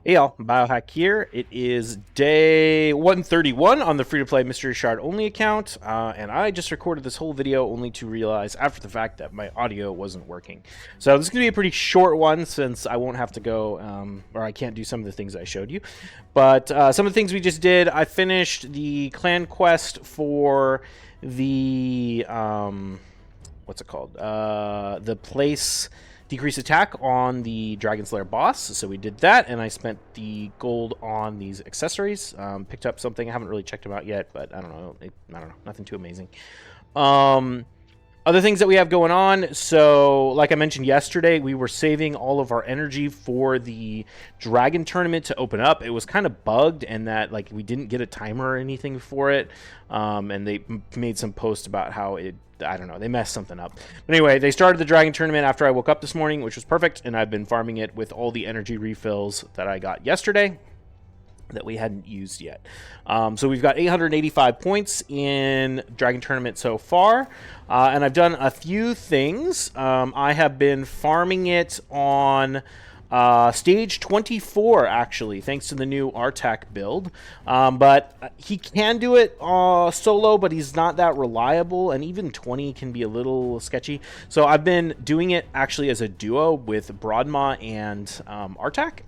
Hey y'all, Biohack here. It is day 131 on the free-to-play Mystery Shard only account, and I just recorded this whole video only to realize after the fact that my audio wasn't working. So this is going to be a pretty short one since I won't have to go, or I can't do some of the things I showed you. But some of the things we just did, I finished the clan quest for the, what's it called? The place... decrease attack on the Dragon Slayer boss, so we did that, and I spent the gold on these accessories. Picked up something, I haven't really checked them out yet, but I don't know, nothing too amazing. Other things that we have going on, so like I mentioned yesterday, we were saving all of our energy for the Dragon tournament to open up. It was kind of bugged, and that like we didn't get a timer or anything for it, and they made some post about how it, I don't know, they messed something up. But anyway, they started the Dragon tournament after I woke up this morning, which was perfect, and I've been farming it with all the energy refills that I got yesterday that we hadn't used yet. So we've got 885 points in Dragon tournament so far, and I've done a few things. I have been farming it on stage 24, actually, thanks to the new Artak build. But he can do it solo, but he's not that reliable, and even 20 can be a little sketchy. So I've been doing it actually as a duo with Broadmaw and Artak.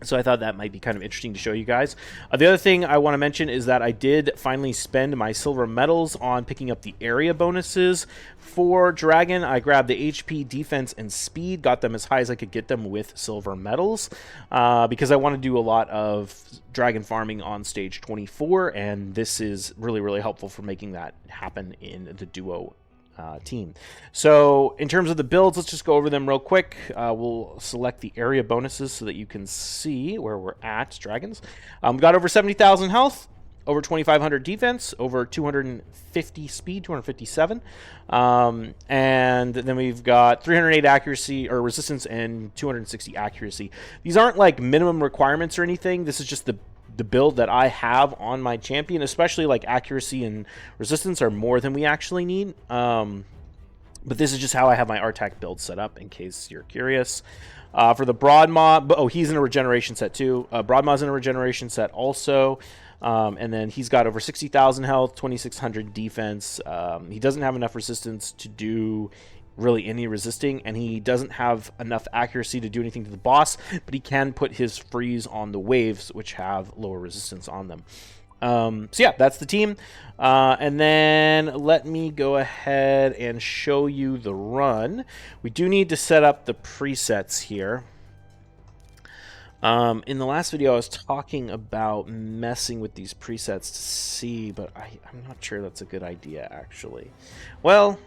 So I thought that might be kind of interesting to show you guys. The other thing I want to mention is that I did finally spend my silver medals on picking up the area bonuses for Dragon. I grabbed the HP, defense, and speed, got them as high as I could get them with silver medals, because I want to do a lot of Dragon farming on stage 24, and this is really, really helpful for making that happen in the duo team. So in terms of the builds, let's just go over them real quick. We'll select the area bonuses so that you can see where we're at. Dragons. We got over 70,000 health, over 2,500 defense, over 250 speed, 257. And then we've got 308 accuracy or resistance and 260 accuracy. These aren't like minimum requirements or anything. This is just the build that I have on my champion, especially like accuracy and resistance are more than we actually need. But this is just how I have my Artak build set up, in case you're curious. For the Broadmaw, oh, he's in a regeneration set too. Broadmaw's in a regeneration set also. And then he's got over 60,000 health, 2,600 defense. He doesn't have enough resistance to do really any resisting, and he doesn't have enough accuracy to do anything to the boss, but he can put his freeze on the waves, which have lower resistance on them. So yeah, that's the team. And then let me go ahead and show you the run. We do need to set up the presets here. In the last video, I was talking about messing with these presets to see, but I'm not sure that's a good idea, actually. Well,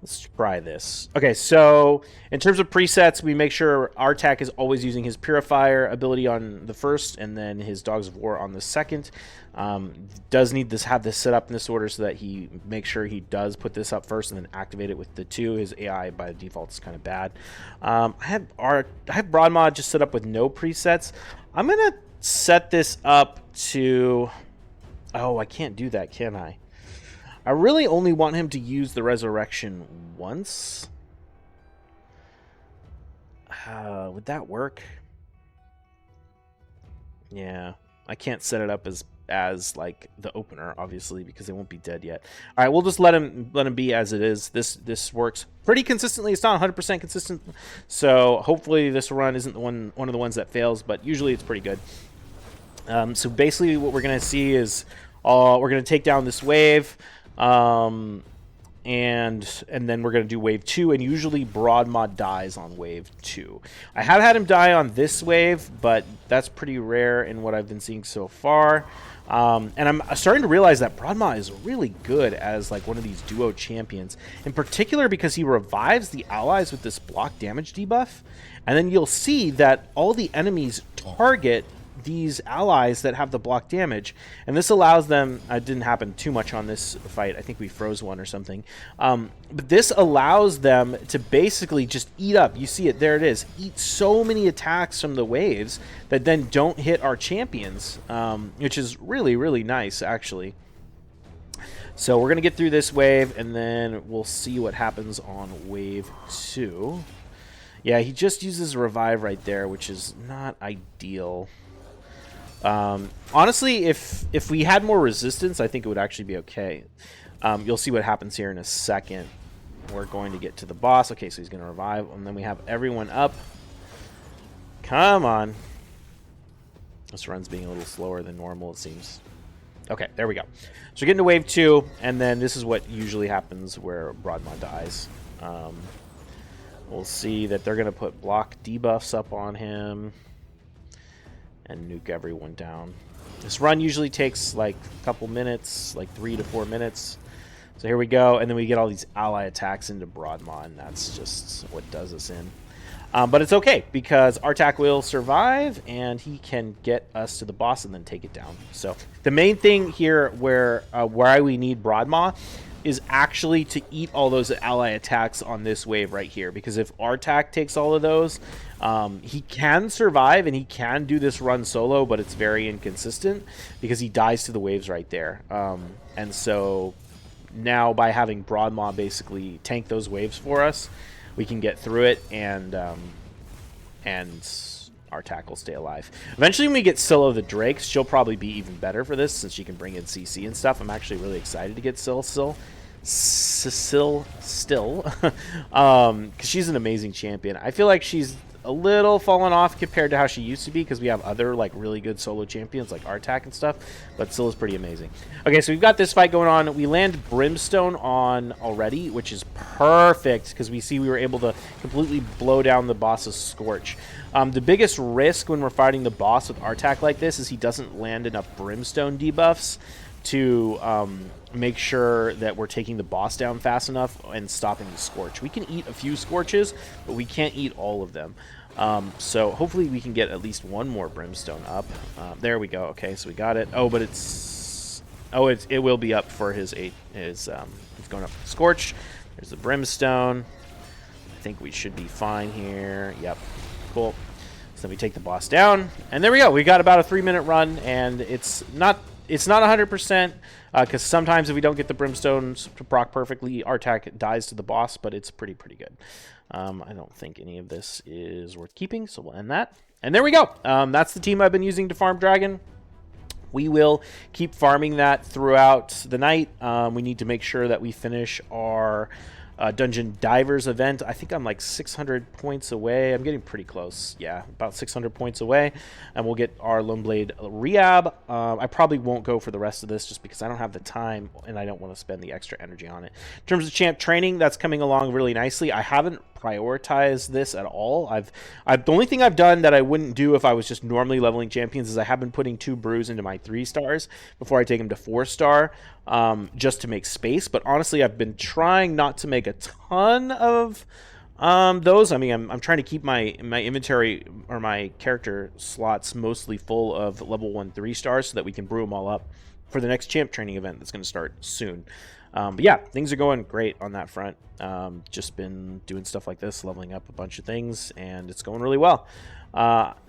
let's try this. Okay, so in terms of presets, we make sure Artak is always using his Purifier ability on the first, and then his Dogs of War on the second. Does need to have this set up in this order so that he makes sure he does put this up first and then activate it with the 2. His AI by default is kind of bad. I have Broadmaw just set up with no presets. I'm gonna set this up to... Oh, I can't do that, can I? I really only want him to use the resurrection once. Would that work? Yeah, I can't set it up as like the opener, obviously, because they won't be dead yet. All right, we'll just let him be as it is. This works pretty consistently. It's not 100% consistent, so hopefully this run isn't one of the ones that fails, but usually it's pretty good. So basically, what we're gonna see is we're gonna take down this wave. And then we're going to do wave 2, and usually Broadmaw dies on wave 2. I have had him die on this wave, but that's pretty rare in what I've been seeing so far. And I'm starting to realize that Broadmaw is really good as like one of these duo champions, in particular because he revives the allies with this block damage debuff, and then you'll see that all the enemies target these allies that have the block damage, and this allows them... it didn't happen too much on this fight. I think we froze one or something. But this allows them to basically just eat up. You see it, there it is. Eat so many attacks from the waves that then don't hit our champions, which is really, really nice, actually. So we're going to get through this wave, and then we'll see what happens on wave 2. Yeah, he just uses revive right there, which is not ideal. Honestly, if we had more resistance, I think it would actually be okay. You'll see what happens here in a second. We're going to get to the boss. Okay, so he's going to revive, and then we have everyone up. Come on. This run's being a little slower than normal, it seems. Okay, there we go. So we're getting to wave 2, and then this is what usually happens where Broadmaw dies. We'll see that they're going to put block debuffs up on him and nuke everyone down. This run usually takes like a couple minutes, like 3 to 4 minutes. So here we go, and then we get all these ally attacks into Broadmaw, and that's just what does us in. But it's okay, because Artak will survive, and he can get us to the boss and then take it down. So the main thing here where we need Broadmaw is actually to eat all those ally attacks on this wave right here, because if Artak takes all of those, he can survive, and he can do this run solo, but it's very inconsistent, because he dies to the waves right there. And so now by having Broadmaw basically tank those waves for us, we can get through it, and Artak will stay alive. Eventually, when we get Scylla the Drake, she'll probably be even better for this, since she can bring in CC and stuff. I'm actually really excited to get Scylla still, because she's an amazing champion. I feel like she's a little fallen off compared to how she used to be, because we have other like really good solo champions like Artak and stuff, but Scylla's pretty amazing. Okay, so we've got this fight going on. We land Brimstone on already, which is perfect, because we see we were able to completely blow down the boss's Scorch. The biggest risk when we're fighting the boss with Artak like this is he doesn't land enough Brimstone debuffs to make sure that we're taking the boss down fast enough and stopping the Scorch. We can eat a few Scorches, but we can't eat all of them. So hopefully we can get at least one more Brimstone up. There we go. Okay, so we got it. Oh, but it will be up for his it's going up for Scorch. There's the Brimstone. I think we should be fine here. Yep, cool. So we take the boss down, and there we go. We got about a 3-minute run, and it's not 100%, because sometimes if we don't get the Brimstones to proc perfectly, Artak dies to the boss, but it's pretty good. I don't think any of this is worth keeping, so we'll end that. And there we go. That's the team I've been using to farm Dragon. We will keep farming that throughout the night. We need to make sure that we finish our Dungeon Divers event. I think I'm like 600 points away. I'm getting pretty close. Yeah, about 600 points away. And we'll get our Lone Blade Rehab. I probably won't go for the rest of this just because I don't have the time and I don't want to spend the extra energy on it. In terms of champ training, that's coming along really nicely. I haven't prioritized this at all. The only thing I've done that I wouldn't do if I was just normally leveling champions is I have been putting 2 brews into my 3 stars before I take them to 4-star, just to make space. But honestly, I've been trying not to make a ton of those. I mean, I'm trying to keep my inventory or my character slots mostly full of level 1 3-stars so that we can brew them all up for the next champ training event that's going to start soon. But yeah, things are going great on that front. Just been doing stuff like this, leveling up a bunch of things, and it's going really well.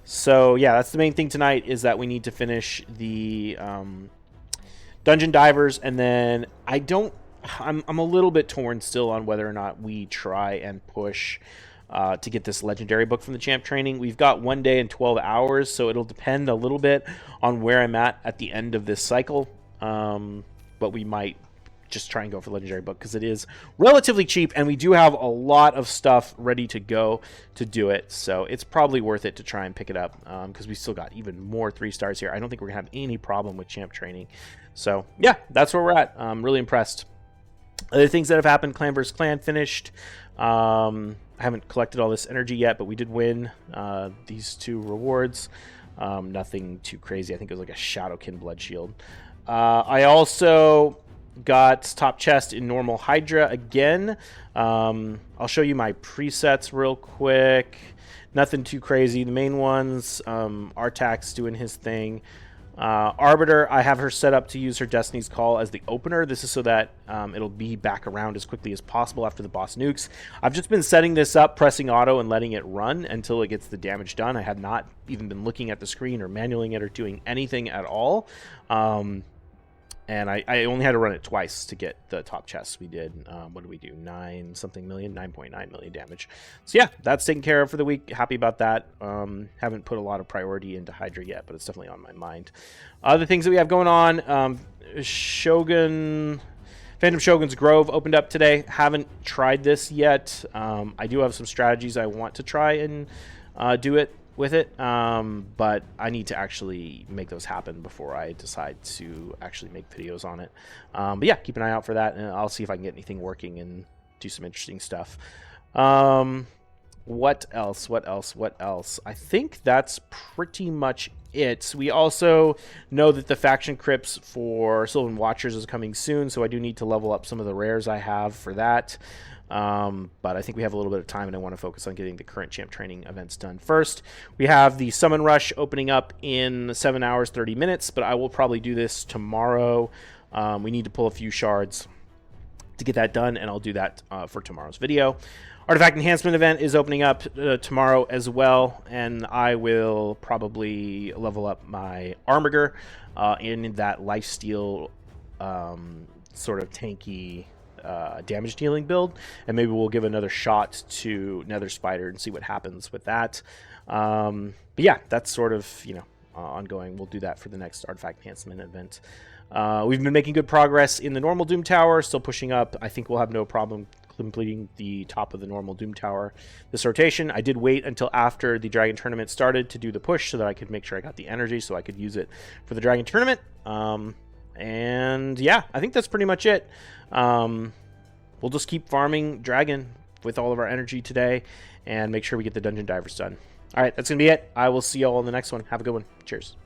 So yeah, that's the main thing tonight, is that we need to finish the Dungeon Divers, and then I'm a little bit torn still on whether or not we try and push to get this legendary book from the champ training. We've got 1 day and 12 hours, so it'll depend a little bit on where I'm at the end of this cycle. But we might just try and go for legendary book because it is relatively cheap, and we do have a lot of stuff ready to go to do it, so it's probably worth it to try and pick it up, because we still got even more 3-stars here. I don't think we're gonna have any problem with champ training. So yeah, that's where we're at. I'm really impressed. Other things that have happened: clan vs clan finished. I haven't collected all this energy yet, but we did win these 2 rewards. Nothing too crazy. I think it was like a Shadowkin blood shield. I also got top chest in normal Hydra again. I'll show you my presets real quick. Nothing too crazy. The main ones, Artak's doing his thing. Arbiter, I have her set up to use her Destiny's Call as the opener. This is so that it'll be back around as quickly as possible after the boss nukes. I've just been setting this up, pressing auto and letting it run until it gets the damage done. I have not even been looking at the screen or manualing it or doing anything at all. And I only had to run it twice to get the top chest. We did, what did we do? 9.9 million damage. So yeah, that's taken care of for the week. Happy about that. Haven't put a lot of priority into Hydra yet, but it's definitely on my mind. Other things that we have going on, Phantom Shogun's Grove opened up today. Haven't tried this yet. I do have some strategies I want to try and do it with it, but I need to actually make those happen before I decide to actually make videos on it. But yeah, keep an eye out for that, and I'll see if I can get anything working and do some interesting stuff. What else? I think that's pretty much it. We also know that the faction crypts for Sylvan Watchers is coming soon, so I do need to level up some of the rares I have for that. But I think we have a little bit of time, and I want to focus on getting the current champ training events done first. We have the Summon Rush opening up in 7 hours 30 minutes, but I will probably do this tomorrow. We need to pull a few shards to get that done, and I'll do that for tomorrow's video. Artifact Enhancement event is opening up tomorrow as well, and I will probably level up my Armiger in that lifesteal sort of tanky damage dealing build, and maybe we'll give another shot to Nether Spider and see what happens with that. But yeah, that's sort of, you know, ongoing. We'll do that for the next Artifact Enhancement event. We've been making good progress in the normal Doom Tower, still pushing up. I think we'll have no problem completing the top of the normal Doom Tower this rotation. I did wait until after the Dragon Tournament started to do the push so that I could make sure I got the energy so I could use it for the Dragon Tournament. And yeah, I think that's pretty much it. We'll just keep farming Dragon with all of our energy today and make sure we get the Dungeon Divers done. All right, that's going to be it. I will see you all in the next one. Have a good one. Cheers.